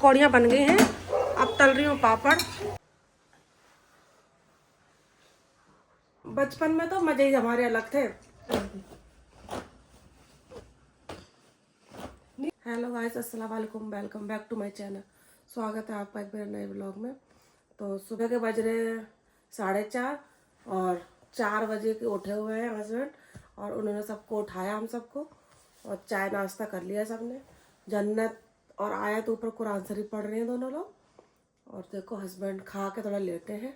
पकौड़ियाँ बन गई हैं, अब तल रही हूँ पापड़। बचपन में तो मजे ही हमारे अलग थे। हेलो गाइस, अस्सलाम वालेकुम, welcome back to my channel. स्वागत है आपका एक मेरे नए ब्लॉग में। तो सुबह के बज रहे 4:30 और 4 बजे के उठे हुए हैं हस्बैंड, और उन्होंने सबको उठाया, हम सबको, और चाय नाश्ता कर लिया सबने। जन्नत और आयत ऊपर कुरान शरीफ पढ़ रहे हैं दोनों लोग, और देखो हस्बैंड खा के थोड़ा लेटे हैं।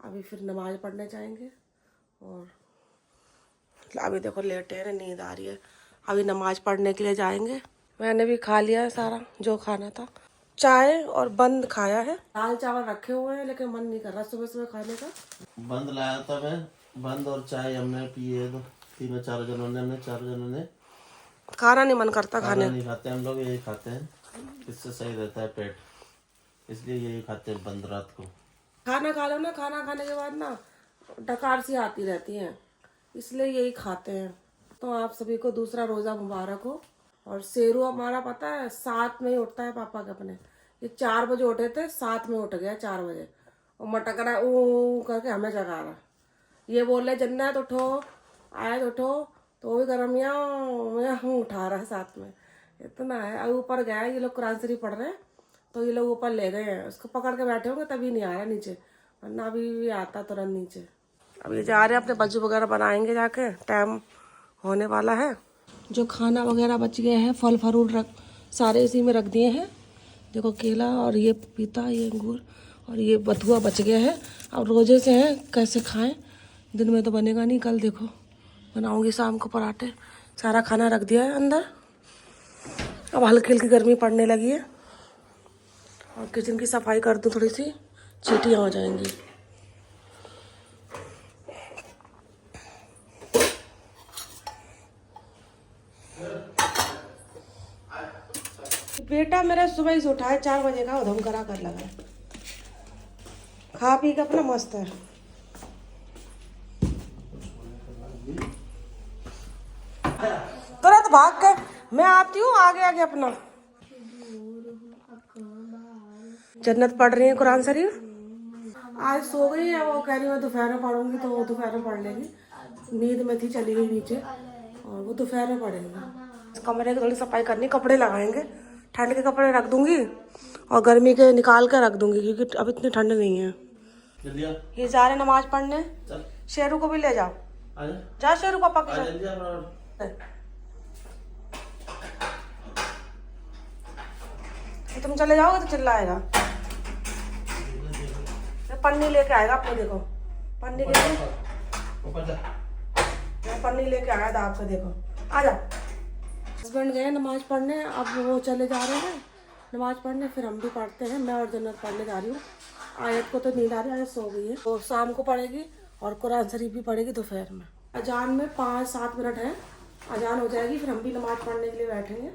अभी फिर नमाज पढ़ने जाएंगे, और अभी देखो लेटे हैं, नींद आ रही है। अभी नमाज पढ़ने के लिए जाएंगे। मैंने भी खा लिया है सारा जो खाना था, चाय और बंद खाया है। दाल चावल रखे हुए हैं लेकिन मन नहीं कर रहा सुबह सुबह खाने का। बंद लाया था मैं, बंद और चाय हमने पिए, तो तीनों चारों जनों ने खाना नहीं मन करता खाने। नहीं खाते हम लोग, यही खाते हैं, इससे सही रहता है पेट, इसलिए यही खाते हैं बंद रात को। खाना खा लो ना, खाना खाने के बाद ना डकार सी आती रहती है, इसलिए यही खाते हैं। तो आप सभी को दूसरा रोज़ा मुबारक हो। और शेरू हमारा पता है 7 में ही उठता है पापा के अपने। ये 4 बजे उठे थे, 7 में उठ गया 4 बजे, और मटक रहा ऊ करके हमें जगा रहा। ये बोल रहे जन्नत उठो, आयत उठो, तो वो भी गर्म या हूँ उठा रहा है 7 में। इतना है। अब ऊपर गया है, ये लोग कुरान शरीफ पढ़ रहे हैं, तो ये लोग ऊपर ले गए हैं, उसको पकड़ के बैठे होंगे तभी नहीं आया नीचे, वरना अभी भी आता तुरंत नीचे। अब ये जा रहे हैं, अपने बज्जू वगैरह बनाएंगे जाके, टाइम होने वाला है। जो खाना वगैरह बच गया है, फल फ्रूट सारे इसी में रख दिए हैं। देखो केला, और ये पपीता, ये अंगूर, और ये बथुआ बच गया है। अब रोजे से हैं, कैसे खाएं, दिन में तो बनेगा नहीं। कल देखो बनाऊंगी शाम को पराठे। सारा खाना रख दिया है अंदर। अब हल्की हल्की गर्मी पड़ने लगी है, और किचन की सफाई कर दूँ थोड़ी सी, चींटियाँ हो जाएंगी। बेटा मेरा सुबह ही से उठा है, 4 बजे का, उधम करा कर लगा है, खा पी के अपना मस्त है। तुरंत भाग के मैं आती हूँ आगे आगे अपना। जन्नत पढ़ रही है कुरान शरीफ, आज सो गई है। वो कह रही मैं दोपहर में पढ़ूंगी, तो वो दोपहर में पढ़ लेगी। नींद में थी, चली गई नीचे, और वो दोपहर में पढ़ेगी। कमरे की थोड़ी सफाई करनी, कपड़े लगाएंगे, ठंड के कपड़े रख दूंगी और गर्मी के निकाल कर रख दूंगी, क्योंकि अब इतनी ठंड नहीं है। ये जा रहे नमाज पढ़ने, शेरू को भी ले जाओ, जा शेरू पापा के साथ। तुम चले जाओगे तो चिल्लाएगा, पन्नी लेके आएगा आपको, देखो पन्नी पन्नी लेके आया था आपका, देखो आ जा। हस्बैंड गए नमाज पढ़ने, अब वो चले जा रहे हैं नमाज पढ़ने, फिर हम भी पढ़ते हैं। मैं और जन्नत पढ़ने जा रही हूँ। आयत को तो नींद आ रही है, आयत सो गई है, तो शाम को पढ़ेगी, और कुरान शरीफ भी पढ़ेगी दोपहर में। अजान में 5-7 मिनट है, अजान हो जाएगी, फिर हम भी नमाज पढ़ने के लिए बैठेंगे।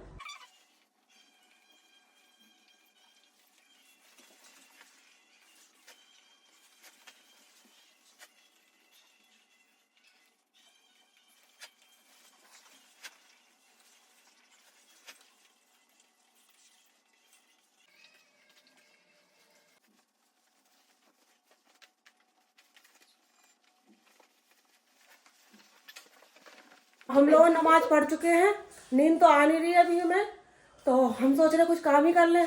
हम लोग नमाज पढ़ चुके हैं, नींद तो आ नहीं रही है अभी हमें, तो हम सोच रहे कुछ काम ही कर ले।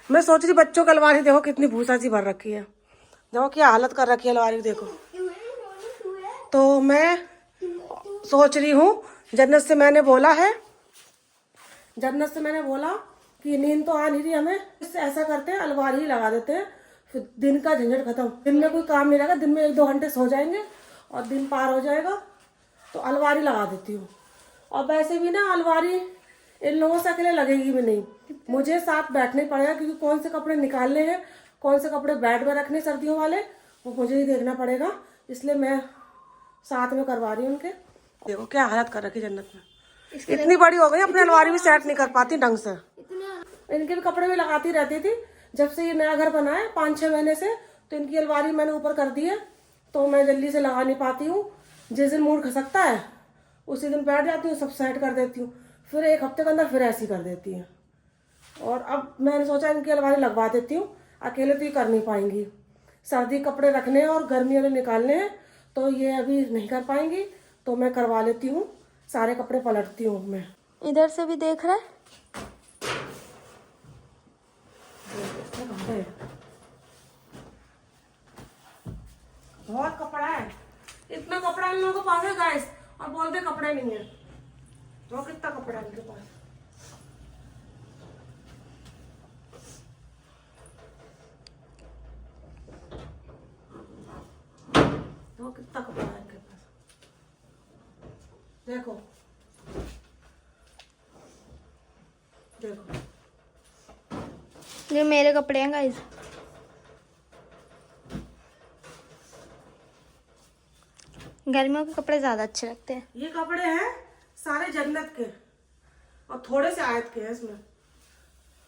मैं सोच रही बच्चों की अलमारी देखो कितनी भूसा सी भर रखी है, देखो क्या हालत कर रखी है अलमारी, देखो। तो मैं सोच रही हूँ, जन्नत से मैंने बोला कि नींद तो आ नहीं रही हमें, इससे ऐसा करते हैं अलमारी ही लगा देते हैं, फिर दिन का झंझट खत्म। दिन में कोई काम नहीं रहेगा, दिन में 1-2 घंटे सो जाएंगे और दिन पार हो जाएगा। तो अलमारी लगा देती हूँ। और वैसे भी ना अलमारी इन लोगों से अकेले लगेगी भी नहीं, मुझे साथ बैठने पड़ेगा, क्योंकि कौन से कपड़े निकालने हैं, कौन से कपड़े बेड में रखने सर्दियों वाले, वो मुझे ही देखना पड़ेगा, इसलिए मैं साथ में करवा रही हूँ उनके। देखो क्या हालत कर रखी जन्नत में, इतनी बड़ी हो गई अपनी अलमारी भी सेट नहीं कर पाती ढंग से। इनके भी कपड़े भी लगाती रहती थी, जब से ये नया घर बना है 5-6 महीने से, तो इनकी अलमारी मैंने ऊपर कर दी है, तो मैं जल्दी से लगा नहीं पाती हूँ। जिस दिन मूड खसकता है उसी दिन बैठ जाती हूँ, सब सेट कर देती हूँ, फिर 1 हफ्ते के अंदर फिर ऐसी कर देती है। और अब मैंने सोचा इनकी अलमारी लगवा देती हूँ, अकेले तो ये कर नहीं पाएंगी। सर्दी कपड़े रखने हैं और गर्मी वाले निकालने हैं, तो ये अभी नहीं कर पाएंगी, तो मैं करवा लेती हूँ, सारे कपड़े पलटती हूँ मैं। इधर से भी देख रहा है। बहुत कपड़ा है, इतना कपड़ा इन लोगों को पास है गाइस, और बोलते कपड़े नहीं है। तो कितना कपड़ा है इनके पास। तो कितना कपड़ा है इनके पास, देखो देखो। ये मेरे कपड़े हैं गाइस। गर्मियों के कपड़े ज्यादा अच्छे लगते हैं। ये कपड़े हैं सारे जन्नत के, और थोड़े से आयत के हैं इसमें।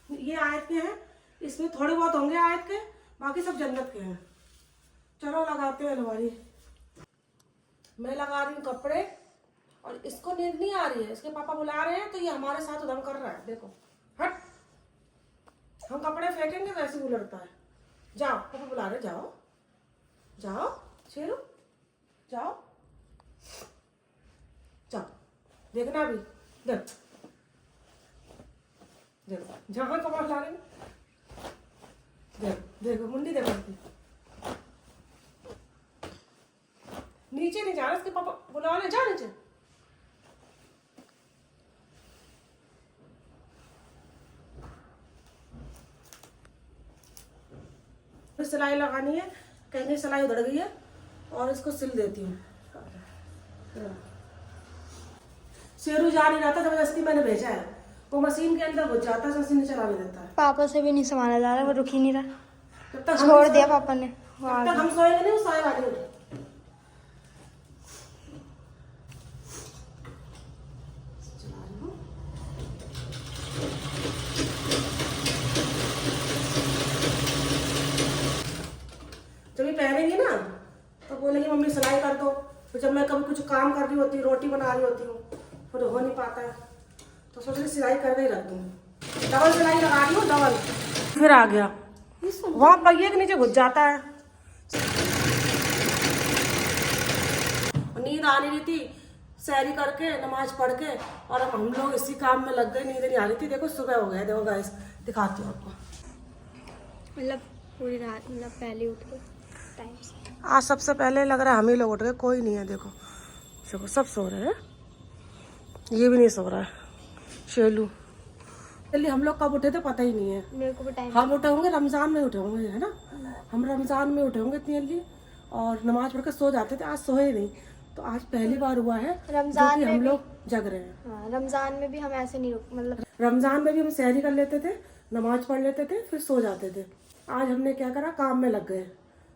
ये आयत के हैं, इसमें थोड़े बहुत होंगे आयत के, बाकी सब जन्नत के हैं। चलो लगाते हैं अलमारी। मैं लगा रही हूँ कपड़े, और इसको नींद नहीं आ रही है, इसके पापा बुला रहे हैं, तो ये हमारे साथ उधम कर रहा है। देखो हट, हम कपड़े फेंकेंगे वैसे ही उलटता है। जाओ, पापा बुला रहे, जाओ जाओ शेरू, जाओ जाओ। देखना भी, देख देखो जहाँ कपड़ा ला रहे हैं, देखो देखो मुंडी देखो इसकी। नीचे नहीं जा रहा, इसके पापा बुला रहे, जा नीचे। फिर सिलाई लगानी है, कहीं सिलाई उधड़ गई है, और इसको सिल देती हूँ। शेरू जा नहीं रहा था, जबरदस्ती मैंने भेजा है, वो मशीन के अंदर घुस जाता है, मशीन चलाने देता है। पापा से भी नहीं संभाला जा रहा, वो रुक ही नहीं रहा। जब तक छोड़ दिया पापा ने। जब तक हम सोएंगे नहीं, वो सोएगा नहीं। जब ये पहनेंगी ना, तो बोलेंगी मम्मी सिलाई कर दो। तो जब मैं कभी कुछ काम कर रही होती हूँ, रोटी बना रही होती हूँ, फिर हो नहीं पाता है, तो सोच रही सिलाई करके ही रख दूँ। डबल सिलाई लगा रही हूँ, डबल। फिर आ गया, वहाँ पहिए के नीचे घुस जाता है। नींद आ नहीं रही थी, सैरी करके नमाज पढ़ के, और अब हम लोग इसी काम में लग गए, नींद नहीं आ रही थी। देखो सुबह हो गया, देखो गाइस दिखाती हूँ आपको। मतलब पूरी रात, मतलब पहले उठ गए टाइम से। आज सबसे पहले लग रहा है हम ही लोग उठ गए, कोई नहीं है। देखो देखो सब सो रहे हैं, ये भी नहीं सो रहा है शेलू। चलिए हम लोग कब उठे थे पता ही नहीं है। मेरे को भी टाइम। हम उठे होंगे रमज़ान में, उठे होंगे है ना, हम रमज़ान में उठे होंगे इतनी जल्दी, और नमाज पढ़ कर सो जाते थे। आज सोए नहीं, तो आज पहली बार हुआ है रमजान जो कि में हम भी- लोग जग रहे हैं। हाँ, रमजान में भी हम ऐसे नहीं रुक, मतलब रमज़ान में भी हम सहरी कर लेते थे, नमाज पढ़ लेते थे, फिर सो जाते थे। आज हमने क्या करा, काम में लग गए,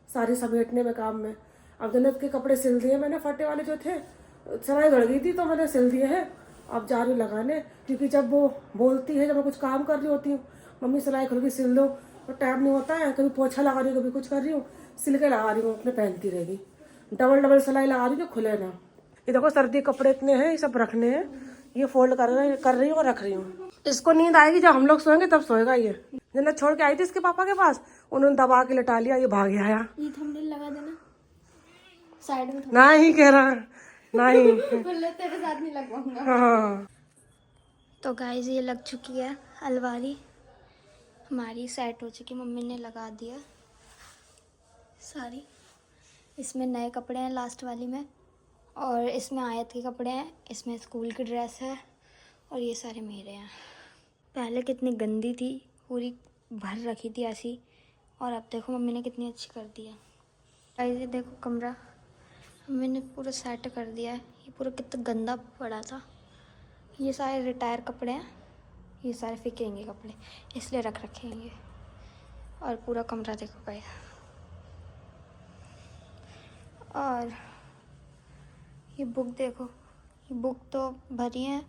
सारी समेटने में, काम में। अब जन्नत के कपड़े सिल दिए मैंने, फटे वाले जो थे, सिलाई बढ़ गई थी तो मैंने सिल दिए हैं। अब जा रही लगाने, क्योंकि जब वो बोलती है, जब मैं कुछ काम कर रही होती हूँ, मम्मी सिलाई खुल के सिल दो, तो टाइम नहीं होता है। कभी पोछा लगा रही हूँ, कभी कुछ कर रही हूँ, सिल के लगा रही हूँ, अपने पहनती रहेगी। डबल डबल सिलाई लगा रही हूँ, खुले ना। ये देखो सर्दी कपड़े इतने हैं, ये सब रखने हैं, ये फोल्ड कर रही हूँ और रख रही हूँ। इसको नींद आएगी जब हम लोग सोएंगे, तब सोएगा ये। जन्नत छोड़ के आई थी इसके पापा के पास, उन्होंने दबा के लिटा लिया, ये भाग गया। ये थंबनेल लगा देना साइड में। नहीं कह रहा, नहीं। बोले तेरे साथ नहीं लगवाऊंगा। हाँ। तो गाइस ये लग चुकी है अलमारी हमारी, सेट हो चुकी, मम्मी ने लगा दिया सारी। इसमें नए कपड़े हैं लास्ट वाली में, और इसमें आयत के कपड़े हैं, इसमें स्कूल की ड्रेस है, और ये सारे मेरे हैं। पहले कितनी गंदी थी, पूरी भर रखी थी ऐसी, और अब देखो मम्मी ने कितनी अच्छी कर दिया। गाइस ये देखो कमरा मम्मी ने पूरा सेट कर दिया है। ये पूरा कितना गंदा पड़ा था। ये सारे रिटायर कपड़े हैं, ये सारे फेंकेंगे कपड़े, इसलिए रख रखेंगे। और पूरा कमरा देखो गाइस। और ये बुक देखो, ये बुक तो भरी है,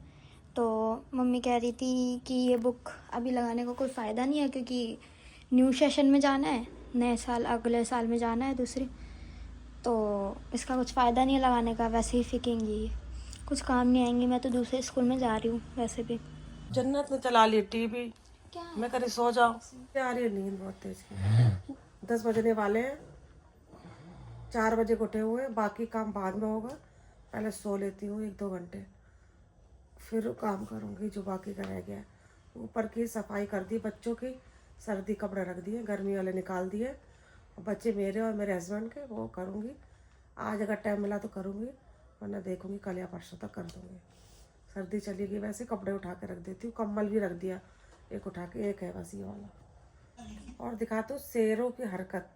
तो मम्मी कह रही थी कि ये बुक अभी लगाने का कोई फ़ायदा नहीं है, क्योंकि न्यू सेशन में जाना है, नए साल अगले साल में जाना है दूसरे, तो इसका कुछ फ़ायदा नहीं है लगाने का, वैसे ही फेंकेंगी ये, कुछ काम नहीं आएंगी। मैं तो दूसरे स्कूल में जा रही हूँ वैसे भी। जन्नत ने चला ली टीवी, क्या है? मैं करी सो जाओ। आ रही है नींद बहुत तेज की। 10 बजने वाले हैं, 4 बजे उठे हुए हैं, बाकी काम बाद में होगा। पहले सो लेती हूँ 1-2 घंटे, फिर काम करूँगी जो बाकी का रह गया है। ऊपर की सफाई कर दी, बच्चों की सर्दी कपड़े रख दिए, गर्मी वाले निकाल दिए, और बच्चे मेरे और मेरे हस्बैंड के वो करूँगी। आज अगर टाइम मिला तो करूँगी, वरना देखूँगी कल या परसों तक कर दूँगी। सर्दी चली गई, वैसे कपड़े उठा के रख देती हूँ, कंबल भी रख दिया एक उठा के, एक है बस ये वाला। और दिखाते हूँ शेरों की हरकत।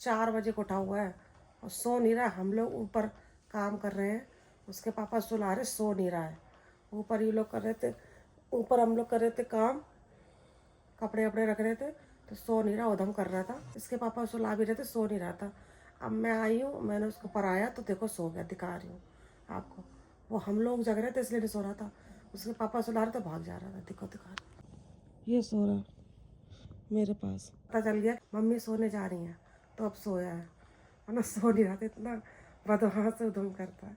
4 बजे को उठा हुआ है और सो नहीं रहा। हम लोग ऊपर काम कर रहे हैं, उसके पापा सुला रहे, सो नहीं रहा है। ऊपर ये लोग कर रहे थे, ऊपर हम लोग कर रहे थे काम, कपड़े वपड़े रख रहे थे, तो सो नहीं रहा, उधम कर रहा था। इसके पापा सुला भी रहे थे, सो नहीं रहा था। अब मैं आई हूँ, मैंने उसको पराया तो देखो सो गया, दिखा रही हूँ आपको। वो हम लोग जग रहे थे इसलिए नहीं सो रहा था, उसके पापा सुला रहे तो भाग जा रहा था। देखो दिखा रही, ये सो रहा मेरे पास। पता चल गया मम्मी सोने जा रही हैं, तो अब सोया है, वरना सो नहीं रहा था। इतना बदमाश से उधम करता है।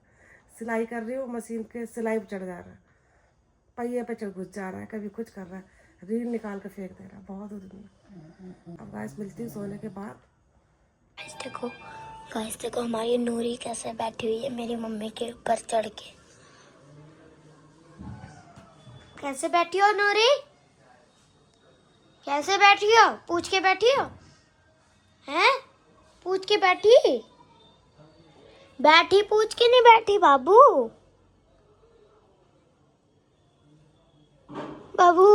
सिलाई कर रही हूँ, मशीन के सिलाई पर चढ़ जा रहा है, पहिए पे चढ़ घुस जा रहा है, कभी कुछ कर रहा है, रील निकाल के फेंक दे रहा है, बहुत उधमी। अब गाइस मिलती हूँ सोने के बाद। गाइस देखो हमारी नूरी कैसे बैठी हुई है मेरी मम्मी के ऊपर चढ़ के। कैसे बैठी हो नूरी? कैसे बैठी हो? पूछ के बैठी हो? हैं? पूछ के बैठी? बैठी पूछ के नहीं बैठी बाबू? बाबू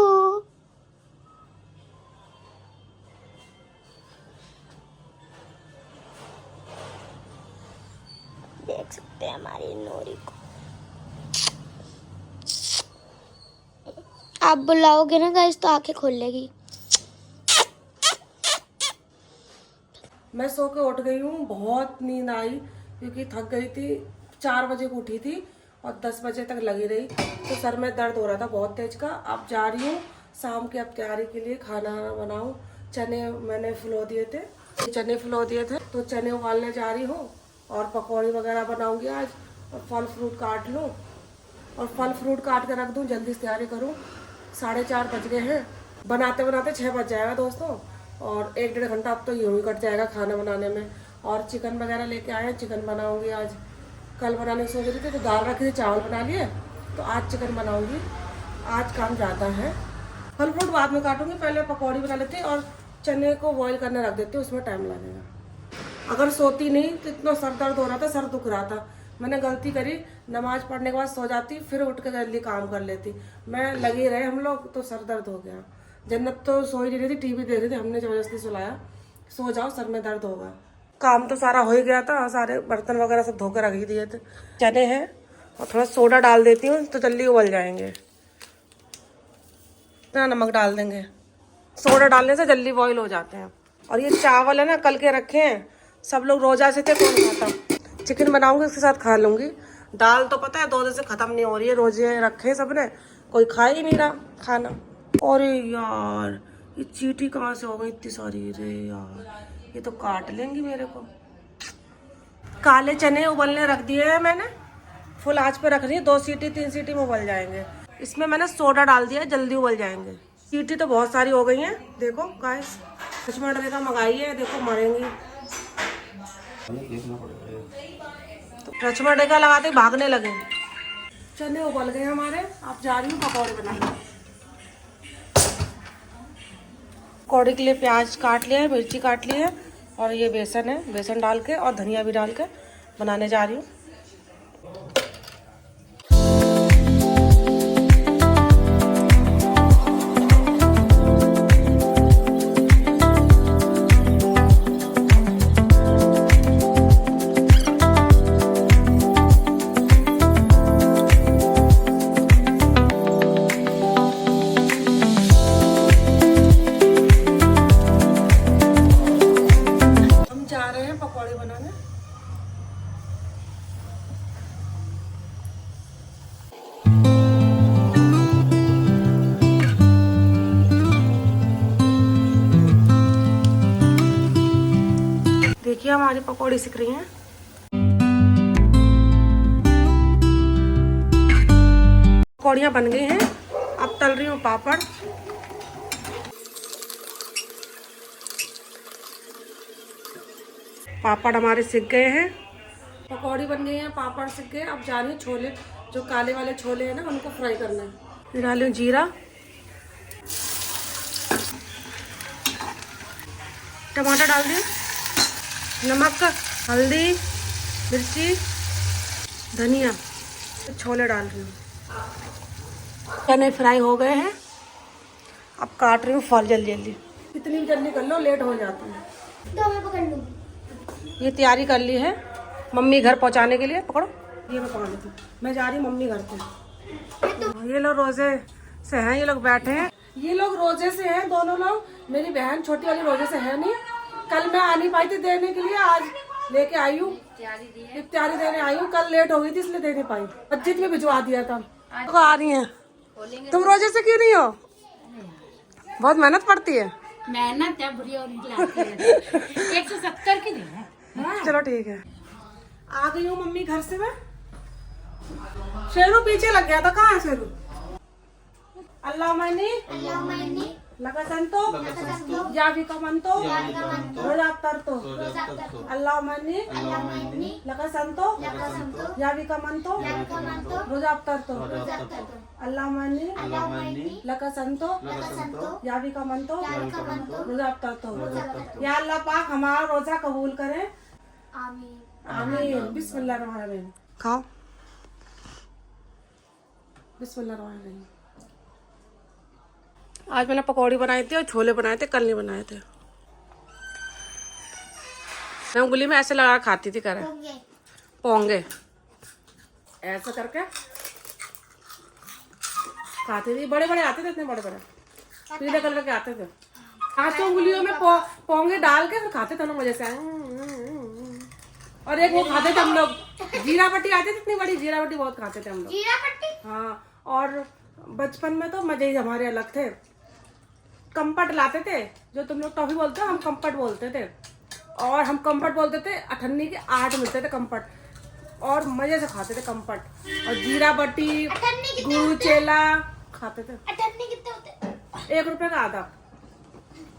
देख सकते हैं हमारी नूरी को। आप बुलाओगे ना गाइस तो आंखें खोल लेगी। मैं सो के उठ गई हूँ, बहुत नींद आई क्योंकि थक गई थी। 4 बजे को उठी थी और 10 बजे तक लगी रही, तो सर में दर्द हो रहा था बहुत तेज का। अब जा रही हूँ शाम की अब तैयारी के लिए, खाना बनाऊँ। चने मैंने फुलो दिए थे, तो चने उबालने जा रही हूँ और पकौड़ी वगैरह बनाऊंगी आज। और फल फ्रूट काट लूँ और फल फ्रूट काट के रख दूँ, जल्दी से तैयारी करूँ। 4:30 बज गए हैं, बनाते बनाते 6 बज जाएगा दोस्तों। और 1-1.5 घंटा अब तो यूँ ही कट जाएगा खाना बनाने में। और चिकन वगैरह लेके आए हैं, चिकन बनाऊंगी आज। कल बनाने की सोच रही थी तो दाल रखी थी, चावल बना लिए, तो आज चिकन बनाऊंगी। आज काम ज़्यादा है। फल फ्रूट बाद में काटूंगी, पहले पकौड़ी बना लेती और चने को बॉईल करने रख देती हूँ, उसमें टाइम लगेगा। अगर सोती नहीं तो इतना सर दर्द हो रहा था, सर दुख रहा था। मैंने गलती करी, नमाज पढ़ने के बाद सो जाती, फिर उठ के जल्दी काम कर लेती। मैं लगे रहे हम लोग तो सर दर्द हो गया। जन्नत तो सो ही नहीं रही थी, टीवी देख रही थी, हमने जबरदस्ती सुलाया, सो जाओ सर में दर्द होगा। काम तो सारा हो ही गया था, सारे बर्तन वगैरह सब धो के रख ही दिए थे। चने हैं और थोड़ा सोडा डाल देती हूँ तो जल्दी उबल जाएंगे। इतना नमक डाल देंगे, सोडा डालने से जल्दी बॉईल हो जाते हैं। और ये चावल है ना, कल के रखे हैं, सब लोग रोजा से थे, कौन खाता। चिकन बनाऊंगी उसके साथ खा लूंगी। दाल तो पता है 2 दिन से खत्म नहीं हो रही है, रोजे रखे सबने, कोई खा ही नहीं रहा खाना। अरे यार ये चींटी कहाँ से हो गई इतनी सारी? रे यार ये तो काट लेंगी मेरे को। काले चने उबलने रख दिए हैं मैंने, फुल आंच पे रख रही है, 2 सीटी 3 सीटी में उबल जाएंगे। इसमें मैंने सोडा डाल दिया, जल्दी उबल जाएंगे। सीटी तो बहुत सारी हो गई हैं, देखो गाइस। रचमा का मंगाई है, देखो मरेंगी। तो रचमा का लगाते भागने लगे। चने उबल गए हमारे, अब जा रही हूँ पकौड़े बनाने। पकौड़े के लिए प्याज काट लिया है, मिर्ची काट ली है, और ये बेसन है, बेसन डाल के और धनिया भी डाल के बनाने जा रही हूँ। पकौड़े बनाने। देखिए हमारी पकौड़ी सिक रही हैं। पकौड़ियाँ बन गई हैं, अब तल रही हूँ पापड़। पापड़ हमारे सिक गए हैं, पकौड़ी बन गई हैं, पापड़ सिक गए। अब जा रही हूँ छोले, जो काले वाले छोले हैं ना, उनको फ्राई करना है। फिर डाली हूँ जीरा, टमाटर डाल दिए, नमक, हल्दी, मिर्ची, धनिया, छोले डाल रही हूँ। चने फ्राई हो गए हैं, अब काट रही हूँ फल जल्दी जल्दी। कितनी भी जल्दी कर लो, लेट हो जाती है। तो मैं पकड़ लूँगी। ये तैयारी कर ली है मम्मी घर पहुंचाने के लिए। पकड़ो, ये मैं पकड़ लेती हूँ। मैं जा रही हूँ मम्मी घर पे। ये लोग रोजे से हैं, ये लोग बैठे हैं। ये लोग रोजे से हैं दोनों लोग। मेरी बहन छोटी वाली रोजे से है नहीं। कल मैं आ नहीं पाई थी देने के लिए, आज लेके आई हूँ, इफ्तारी देने आई हूँ। कल लेट हो गई थी इसलिए दे नहीं पाई, मस्जिद में भिजवा दिया था। तो आ रही है। तुम रोजे से क्यों नहीं हो? बहुत मेहनत पड़ती है। मेहनत है बुरी और 170 की दे। चलो ठीक है। आ गई हूँ मम्मी घर से मैं। शेरू पीछे लग गया था, कहाँ है शेरू? अल्लाह मैनी लगा संतो या भी कमंतो रोजा तरतो अल्लाह मैनी लगा संतो या भी कमंतो रोजा तरतो अल्लाह मैनी लगा संतो या भी कमंतो रोजा तरतो। या अल्लाह पाक हमारा रोजा कबूल करे, आमीन। बिस्मिल्लाहिर्रहमानिर्रहीम। खाओ, बिस्मिल्लाहिर्रहमानिर्रहीम। आज मैंने पकौड़ी बनाई थी और छोले बनाए थे, कल नहीं बनाए थे। मैं उंगली में ऐसे लगा खाती थी, करे पोंगे ऐसा करके खाती थी। बड़े बड़े आते थे, इतने बड़े बड़े पीले कलर के आते थे। आज तो उंगलियों में पोंगे डाल के फिर खाते थे ना मजे से। और एक वो खाते थे हम लोग, जीरा पट्टी आती थी, इतनी बड़ी जीरा पट्टी बहुत खाते थे हम लोग। जीरा पट्टी? हाँ, और बचपन में तो मजे ही हमारे अलग थे। कंपट लाते थे, जो तुम लोग टॉफी बोलते हो, हम कंपट बोलते थे। और हम कंपट बोलते थे, 98 के 8 मिलते थे कंपट, और मजे से खाते थे कंपट। और जीरा बट्टी, गुड़ चेला खाते थे। 98 कितने होते? 1 रुपए का आधा,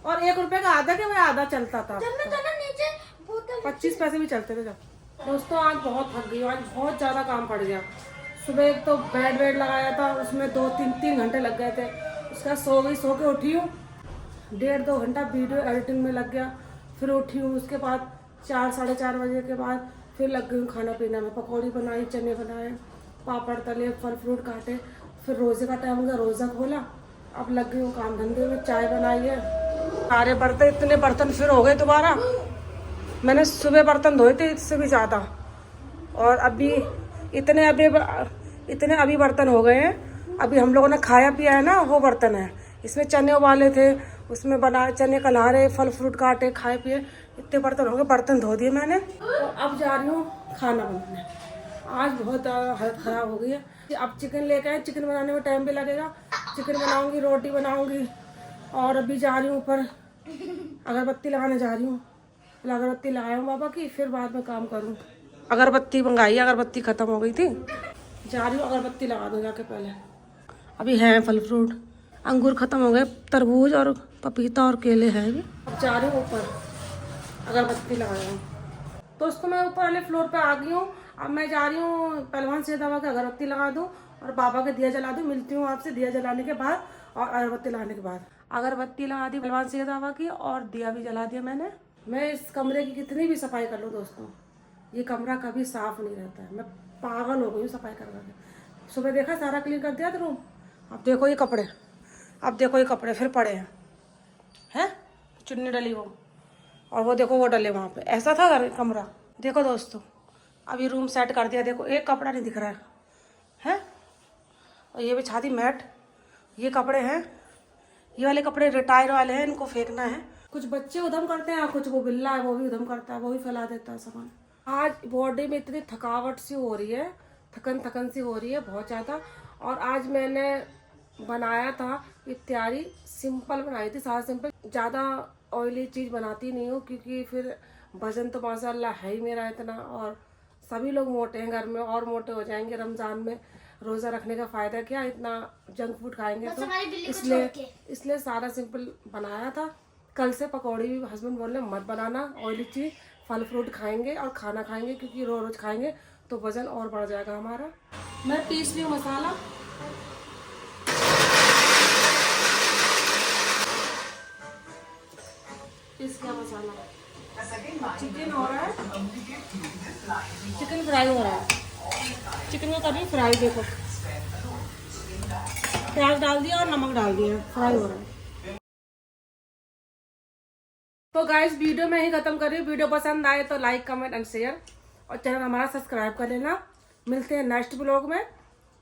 और 1 रुपए का आधा के वह आधा चलता था। नीचे बोतल 25 पैसे भी चलते थे जब। दोस्तों आज बहुत थक गई हूँ, आज बहुत ज़्यादा काम पड़ गया। सुबह एक तो बेड लगाया था, उसमें 2-3 घंटे लग गए थे। उसका सो के उठी हूँ, 1.5-2 घंटा वीडियो एडिटिंग में लग गया। फिर उठी हूँ, उसके बाद 4-4:30 बजे के बाद फिर लग गई हूँ खाना पीना में। पकौड़ी बनाई, चने बनाए, पापड़ तले, फल फ्रूट काटे। फिर रोज़े का टाइम हो गया, रोज़ा खोला। अब लग गई हूँ काम धंधे में, चाय बनाई है। सारे बर्तन, इतने बर्तन फिर हो गए दोबारा। मैंने सुबह बर्तन धोए थे इससे भी ज़्यादा, और अभी इतने अभी बर्तन हो गए हैं। अभी हम लोगों ने खाया पिया है ना, वो बर्तन है। इसमें चने उबाले थे, उसमें बना चने कल्हारे, फल फ्रूट काटे, खाए पिए, इतने बर्तन हो गए। बर्तन धो दिए मैंने, और अब जा रही हूँ खाना बनाने। आज बहुत हालत ख़राब हो गई है। अब चिकन लेके आए, चिकन बनाने में टाइम भी लगेगा। चिकन बनाऊँगी, रोटी बनाऊँगी। और अभी जा रही हूँ ऊपर, अगरबत्ती लगाने जा रही हूँ। अगरबत्ती लगाया हूँ बाबा की, फिर बाद में काम करूँ। अगरबत्ती मंगाई, अगरबत्ती ख़त्म हो गई थी, जा रही हूँ अगरबत्ती लगा दूँ जाके पहले। अभी हैं फल फ्रूट, अंगूर ख़त्म हो गए, तरबूज और पपीता और केले हैं अभी। अब जा रही हूँ ऊपर, अगरबत्ती लगाया हूँ। दोस्तों मैं ऊपर वाले फ्लोर पे आ गई हूँ। अब मैं जा रही हूँ पहलवान से दवा के अगरबत्ती लगा दूँ और बाबा के दिया जला दूँ। मिलती हूँ आपसे दिया जलाने के बाद और अगरबत्ती लगाने के बाद। अगरबत्ती लगा दी पहलवान से दवा की, और दिया भी जला दिया मैंने। मैं इस कमरे की कितनी भी सफाई कर लूँ दोस्तों, ये कमरा कभी साफ नहीं रहता है। मैं पागल हो गई हूँ सफाई कर करके। सुबह देखा सारा क्लीन कर दिया था रूम। अब देखो ये कपड़े, फिर पड़े हैं चुन्नी डली वो, और वो देखो वो डले वहाँ पे। ऐसा था कमरा। देखो दोस्तों, अभी रूम सेट कर दिया। देखो एक कपड़ा नहीं दिख रहा है। और ये बिछा दी मैट। ये कपड़े हैं, ये वाले कपड़े रिटायर वाले हैं, इनको फेंकना है। कुछ बच्चे उधम करते हैं, कुछ वो बिल्ला है वो भी उधम करता है, वो भी फैला देता है सामान। आज बॉडी में इतनी थकावट सी हो रही है, थकन सी हो रही है बहुत ज़्यादा। और आज मैंने बनाया था इफ्तारी, सिंपल बनाई थी, सादा सिंपल। ज़्यादा ऑयली चीज़ बनाती नहीं हूँ, क्योंकि फिर वजन तो माशाल्लाह है ही मेरा इतना, और सभी लोग मोटे हैं घर में, और मोटे हो जाएंगे रमज़ान में। रोज़ा रखने का फ़ायदा क्या, इतना जंक फूड खाएंगे तो। इसलिए सादा सिंपल बनाया था। कल से पकौड़ी भी हस्बैंड बोल रहे मत बनाना, ऑयली चीज, फल फ्रूट खाएंगे और खाना खाएंगे, क्योंकि रोज रोज खाएंगे तो वजन और बढ़ जाएगा हमारा। मैं पीस रही हूँ मसाला। पीस गया मसाला। चिकन हो रहा है, चिकन फ्राई हो रहा है। चिकन को कर रही फ्राई, देखो प्याज डाल दिया और नमक डाल दिया, फ्राई हो रहा है। तो गाइस वीडियो में ही खत्म कर रही हूँ। वीडियो पसंद आए तो लाइक कमेंट एंड शेयर, और चैनल हमारा सब्सक्राइब कर लेना। मिलते हैं नेक्स्ट ब्लॉग में।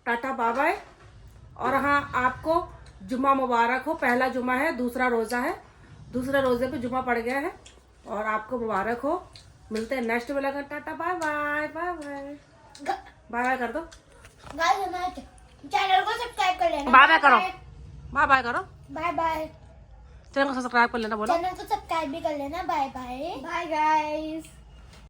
Tata bye bye. और हाँ, आपको जुम्मा मुबारक हो। पहला जुम्मा है, दूसरा रोज़ा है, दूसरे रोज़े पे जुम्मा पड़ गया है और आपको मुबारक हो। मिलते हैं नेक्स्ट ब्लॉग में। Tata bye bye. Bye bye bye bye कर दो। गाइस हमारे चैनल को सब्सक्राइब कर लेना। बाय बाय करो, बाय बाय करो। Bye bye. चैनल को सब्सक्राइब कर लेना, बोलो। चैनल को सब्सक्राइब भी कर लेना। Bye bye. Bye guys.